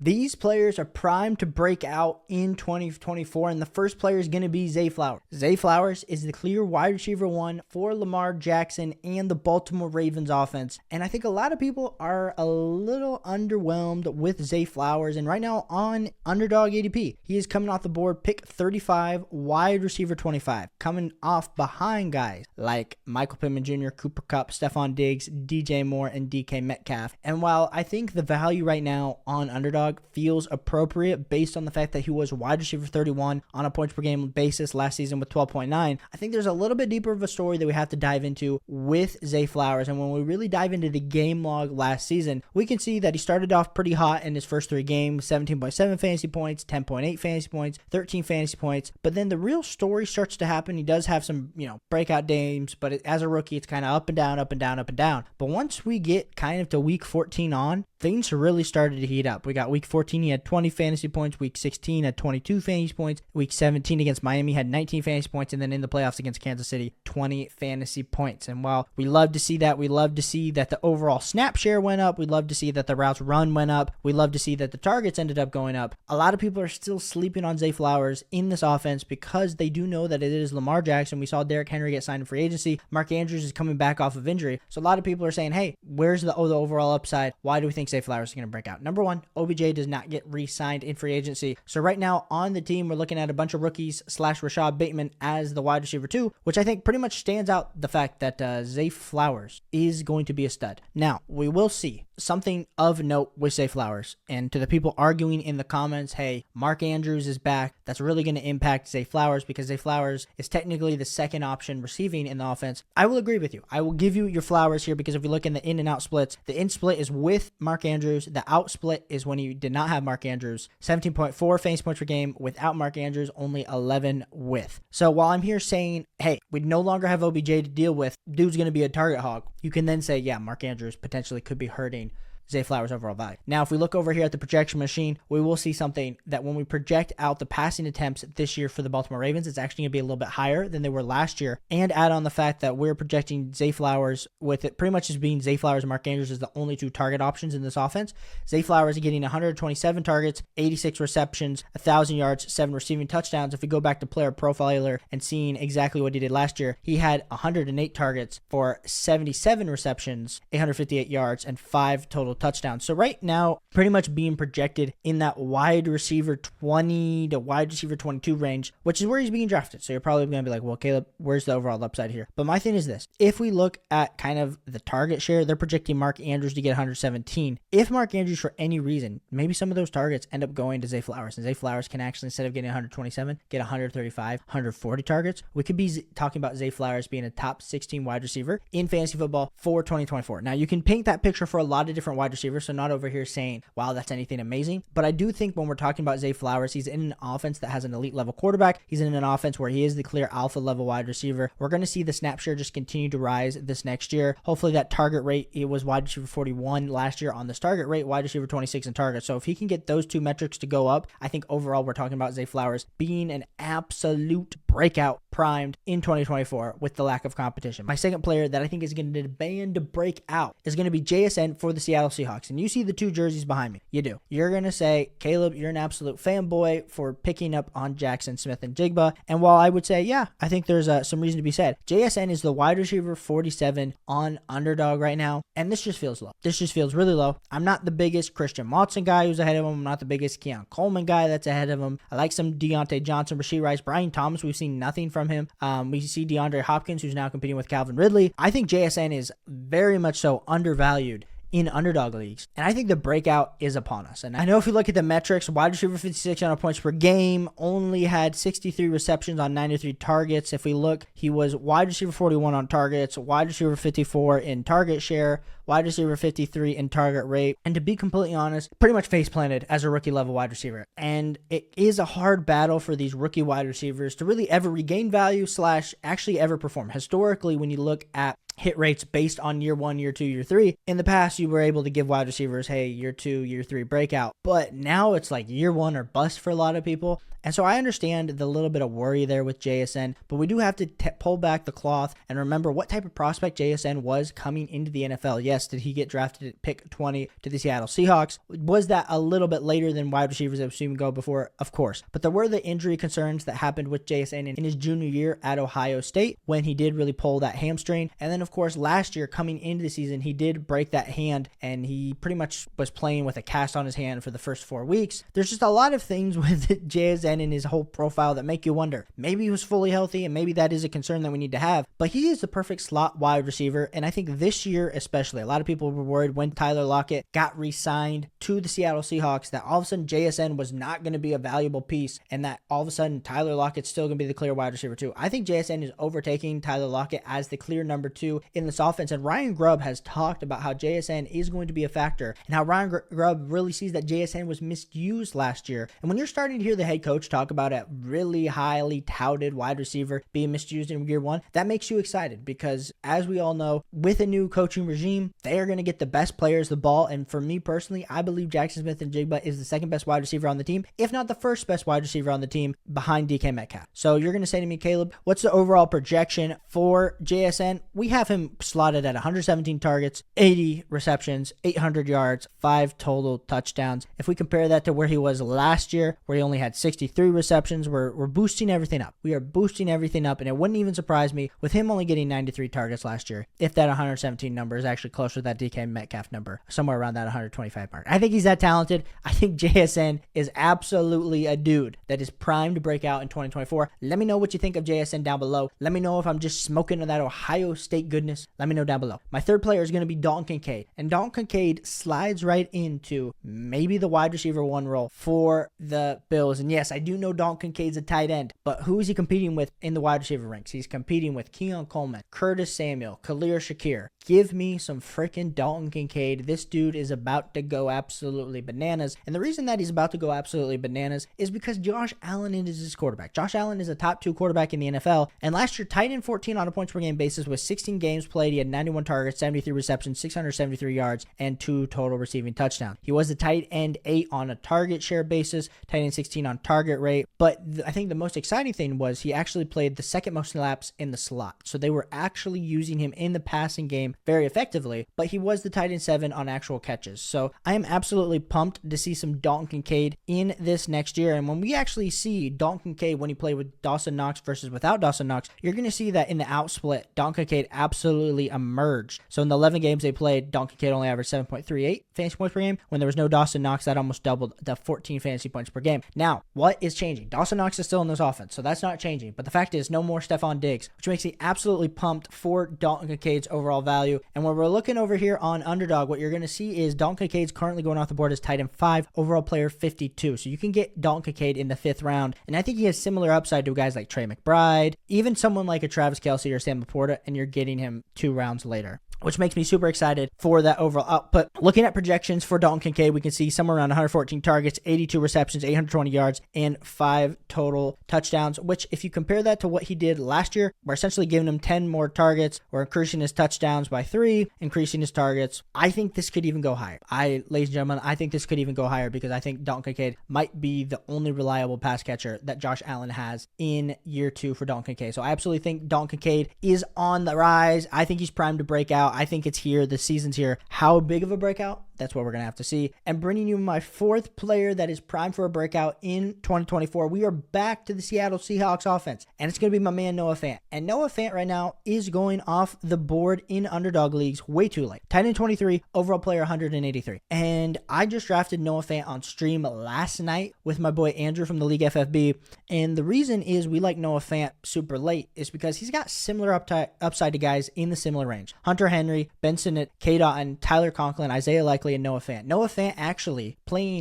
These players are primed to break out in 2024, and the first player is going to be Zay Flowers. Zay Flowers is the clear wide receiver 1 for Lamar Jackson and the Baltimore Ravens offense, and I think a lot of people are a little underwhelmed with Zay Flowers, and right now on Underdog ADP, he is coming off the board, pick 35, wide receiver 25, coming off behind guys like Michael Pittman Jr., Cooper Kupp, Stephon Diggs, DJ Moore, and DK Metcalf. And while I think the value right now on Underdog feels appropriate based on the fact that he was wide receiver 31 on a points per game basis last season with 12.9, I think there's a little bit deeper of a story that we have to dive into with Zay Flowers. And when we really dive into the game log last season, we can see that he started off pretty hot in his first 3 games, 17.7 fantasy points, 10.8 fantasy points, 13 fantasy points. But then the real story starts to happen. He does have some, breakout games, but as a rookie, it's kind of up and down, up and down, up and down. But once we get kind of to week 14 on, things really started to heat up. We got week 14, he had 20 fantasy points. Week 16 had 22 fantasy points. Week 17 against Miami had 19 fantasy points. And then in the playoffs against Kansas City, 20 fantasy points. And while we love to see that, we love to see that the overall snap share went up. We love to see that the routes run went up. We love to see that the targets ended up going up. A lot of people are still sleeping on Zay Flowers in this offense because they do know that it is Lamar Jackson. We saw Derrick Henry get signed in free agency. Mark Andrews is coming back off of injury. So a lot of people are saying, hey, where's the overall upside? Why do we think Zay Flowers is going to break out? Number one, OBJ does not get re-signed in free agency. So right now on the team, we're looking at a bunch of rookies / Rashad Bateman as the wide receiver 2, which I think pretty much stands out the fact that Zay Flowers is going to be a stud. Now, we will see something of note with Zay Flowers. And to the people arguing in the comments, hey, Mark Andrews is back. That's really going to impact Zay Flowers because Zay Flowers is technically the second option receiving in the offense. I will agree with you. I will give you your flowers here because if you look in the in and out splits, the in split is with Mark Andrews. The out split is when he did not have Mark Andrews. 17.4 fantasy points per game without Mark Andrews, only 11 with. So while I'm here saying, hey, we no longer have OBJ to deal with, dude's going to be a target hog, you can then say, yeah, Mark Andrews potentially could be hurting Zay Flowers' overall value. Now, if we look over here at the projection machine, we will see something that when we project out the passing attempts this year for the Baltimore Ravens, it's actually going to be a little bit higher than they were last year. And add on the fact that we're projecting Zay Flowers with it pretty much as being Zay Flowers and Mark Andrews as the only 2 target options in this offense. Zay Flowers is getting 127 targets, 86 receptions, 1,000 yards, 7 receiving touchdowns. If we go back to player profiler and seeing exactly what he did last year, he had 108 targets for 77 receptions, 858 yards, and 5 total touchdowns. So right now, pretty much being projected in that wide receiver 20 to wide receiver 22 range, which is where he's being drafted. So you're probably going to be like, well, Caleb, where's the overall upside here? But my thing is this. If we look at kind of the target share, they're projecting Mark Andrews to get 117. If Mark Andrews, for any reason, maybe some of those targets end up going to Zay Flowers, and Zay Flowers can actually, instead of getting 127, get 135, 140 targets, we could be talking about Zay Flowers being a top 16 wide receiver in fantasy football for 2024. Now, you can paint that picture for a lot of different wide receivers, so not over here saying, wow, that's anything amazing. But I do think when we're talking about Zay Flowers, he's in an offense that has an elite level quarterback. He's in an offense where he is the clear alpha level wide receiver. We're going to see the snap share just continue to rise this next year. Hopefully that target rate, it was wide receiver 41 last year on this target rate, wide receiver 26 in target. So if he can get those 2 metrics to go up, I think overall we're talking about Zay Flowers being an absolute breakout primed in 2024 with the lack of competition. My second player that I think is going to demand to break out is going to be JSN for the Seattle Seahawks. And you see the 2 jerseys behind me. You do. You're going to say, Caleb, you're an absolute fanboy for picking up on Jackson Smith-Njigba. And while I would say, yeah, I think there's some reason to be said. JSN is the wide receiver 47 on Underdog right now. And this just feels low. This just feels really low. I'm not the biggest Christian Watson guy who's ahead of him. I'm not the biggest Keon Coleman guy that's ahead of him. I like some Deontay Johnson, Rashee Rice, Brian Thomas. We've seen nothing from him. We see DeAndre Hopkins, who's now competing with Calvin Ridley. I think JSN is very much so undervalued in underdog leagues. And I think the breakout is upon us. And I know if you look at the metrics, wide receiver 56 on points per game, only had 63 receptions on 93 targets. If we look, he was wide receiver 41 on targets, wide receiver 54 in target share, wide receiver 53 in target rate. And to be completely honest, pretty much face planted as a rookie level wide receiver. And it is a hard battle for these rookie wide receivers to really ever regain value / actually ever perform. Historically, when you look at hit rates based on year 1, year 2, year 3. In the past, you were able to give wide receivers, hey, year 2, year 3 breakout. But now it's like year 1 or bust for a lot of people. And so I understand the little bit of worry there with JSN, but we do have to pull back the cloth and remember what type of prospect JSN was coming into the NFL. yes, did he get drafted at pick 20 to the Seattle Seahawks? Was that a little bit later than wide receivers that we've seen go before? Of course. But there were the injury concerns that happened with JSN in his junior year at Ohio State when he did really pull that hamstring. And then, of course, last year coming into the season, he did break that hand and he pretty much was playing with a cast on his hand for the first 4 weeks. There's just a lot of things with JSN and his whole profile that make you wonder. Maybe he was fully healthy and maybe that is a concern that we need to have. But he is the perfect slot wide receiver. And I think this year especially, a lot of people were worried when Tyler Lockett got re-signed to the Seattle Seahawks that all of a sudden JSN was not going to be a valuable piece and that all of a sudden Tyler Lockett's still going to be the clear wide receiver too. I think JSN is overtaking Tyler Lockett as the clear number 2 in this offense. And Ryan Grubb has talked about how JSN is going to be a factor and how Ryan Grubb really sees that JSN was misused last year. And when you're starting to hear the head coach talk about a really highly touted wide receiver being misused in year 1, that makes you excited because as we all know, with a new coaching regime, they are going to get the best players the ball. And for me personally, I believe Jackson Smith-Njigba is the second best wide receiver on the team, if not the first best wide receiver on the team behind DK Metcalf. So you're going to say to me, Caleb, what's the overall projection for JSN? We have him slotted at 117 targets, 80 receptions, 800 yards, 5 total touchdowns. If we compare that to where he was last year, where he only had 63 receptions, we're boosting everything up. We are boosting everything up, and it wouldn't even surprise me with him only getting 93 targets last year if that 117 number is actually closer to that DK Metcalf number, somewhere around that 125 mark. I think he's that talented. I think JSN is absolutely a dude that is primed to break out in 2024. Let me know what you think of JSN down below. Let me know if I'm just smoking that Ohio State goodness. Let me know down below. My third player is going to be Dalton Kincaid, and Dalton Kincaid slides right into maybe the wide receiver 1 role for the Bills. And yes, I do know Dalton Kincaid's a tight end, but who is he competing with in the wide receiver ranks? He's competing with Keon Coleman, Curtis Samuel, Khalil Shakir. Give me some freaking Dalton Kincaid. This dude is about to go absolutely bananas. And the reason that he's about to go absolutely bananas is because Josh Allen is his quarterback. Josh Allen is a top 2 quarterback in the NFL. And last year, tight end 14 on a points per game basis with 16 games played. He had 91 targets, 73 receptions, 673 yards, and 2 total receiving touchdowns. He was the tight end 8 on a target share basis, tight end 16 on target rate. But I think the most exciting thing was he actually played the second most snaps in the slot. So they were actually using him in the passing game very effectively, but he was the tight end 7 on actual catches. So I am absolutely pumped to see some Dalton Kincaid in this next year. And when we actually see Dalton Kincaid when he played with Dawson Knox versus without Dawson Knox, you're going to see that in the out split, Dalton Kincaid absolutely emerged. So in the 11 games they played, Dalton Kincaid only averaged 7.38 fantasy points per game. When there was no Dawson Knox, that almost doubled the 14 fantasy points per game. Now, what is changing? Dawson Knox is still in this offense, so that's not changing. But the fact is, no more Stephon Diggs, which makes me absolutely pumped for Dalton Kincaid's overall value. And when we're looking over here on Underdog, what you're going to see is Dalton Kincaid's currently going off the board as tight end 5, overall player 52. So you can get Dalton Kincaid in the 5th round. And I think he has similar upside to guys like Trey McBride, even someone like a Travis Kelce or Sam Laporta, and you're getting him 2 rounds later, which makes me super excited for that overall output. Looking at projections for Dalton Kincaid, we can see somewhere around 114 targets, 82 receptions, 820 yards, and 5 total touchdowns, which if you compare that to what he did last year, we're essentially giving him 10 more targets. We're increasing his touchdowns by 3, increasing his targets. I think this could even go higher. Ladies and gentlemen, I think this could even go higher because I think Dalton Kincaid might be the only reliable pass catcher that Josh Allen has in year 2 for Dalton Kincaid. So I absolutely think Dalton Kincaid is on the rise. I think he's primed to break out. I think it's here. The season's here. How big of a breakout? That's what we're going to have to see. And bringing you my 4th player that is primed for a breakout in 2024, we are back to the Seattle Seahawks offense. And it's going to be my man Noah Fant. And Noah Fant right now is going off the board in underdog leagues way too late. Tight end 23, overall player 183. And I just drafted Noah Fant on stream last night with my boy Andrew from the League FFB. And the reason is we like Noah Fant super late is because he's got similar upside to guys in the similar range. Hunter Henry, Ben Sinnott, K. Dotton, Tyler Conklin, Isaiah Likely, and Noah Fant. Noah Fant actually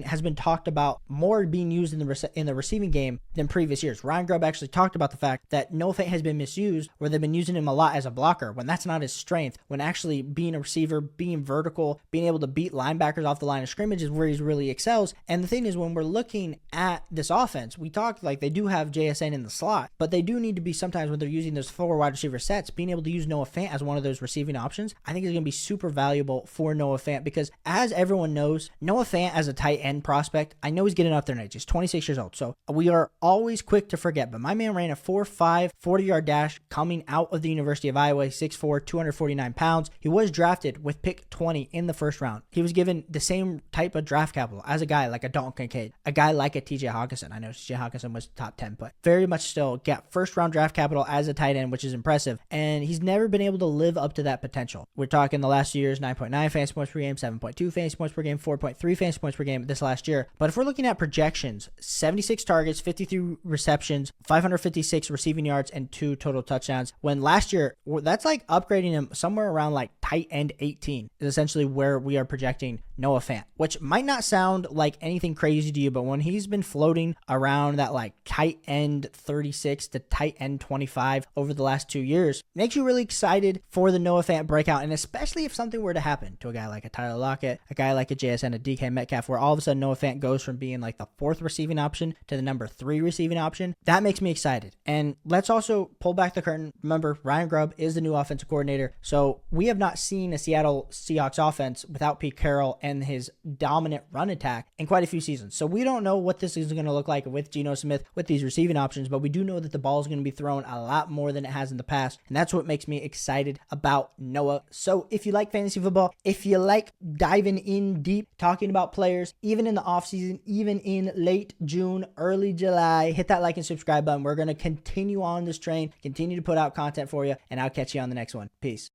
has been talked about more being used in the receiving game than previous years. Ryan Grubb actually talked about the fact that Noah Fant has been misused, where they've been using him a lot as a blocker when that's not his strength. When actually being a receiver, being vertical, being able to beat linebackers off the line of scrimmage is where he really excels. And the thing is, when we're looking at this offense, we talked like they do have JSN in the slot, but they do need to be sometimes when they're using those 4 wide receiver sets, being able to use Noah Fant as one of those receiving options. I think is going to be super valuable for Noah Fant because as everyone knows, Noah Fant as a tight end prospect, I know he's getting up there in age. He's 26 years old. So we are always quick to forget, but my man ran a 4.5 40-yard dash coming out of the University of Iowa, 6'4", 249 pounds. He was drafted with pick 20 in the first round. He was given the same type of draft capital as a guy like a Dalton Kincaid, a guy like a TJ Hawkinson. I know TJ Hawkinson was top 10, but very much still got first round draft capital as a tight end, which is impressive. And he's never been able to live up to that potential. We're talking the last 2 years, 9.9 fantasy points per game, 7.2 fantasy points per game, 4.3 fantasy points per game this last year. But if we're looking at projections, 76 targets, 53 receptions, 556 receiving yards, and 2 total touchdowns. When last year, that's like upgrading him somewhere around like tight end 18 is essentially where we are projecting Noah Fant, which might not sound like anything crazy to you, but when he's been floating around that like tight end 36 to tight end 25 over the last 2 years, makes you really excited for the Noah Fant breakout. And especially if something were to happen to a guy like a Tyler Lockett, a guy like a JSN, a DK Metcalf, where all of a sudden Noah Fant goes from being like the 4th receiving option to the number 3 receiving option, that makes me excited. And let's also pull back the curtain. Remember, Ryan Grubb is the new offensive coordinator. So we have not seen a Seattle Seahawks offense without Pete Carroll and his dominant run attack in quite a few seasons. So we don't know what this is going to look like with Geno Smith with these receiving options, but we do know that the ball is going to be thrown a lot more than it has in the past. And that's what makes me excited about Noah. So if you like fantasy football, if you like diving in deep, talking about players, even in the offseason, even in late June, early July, hit that like and subscribe button. We're going to continue on this train, continue to put out content for you, and I'll catch you on the next one. Peace.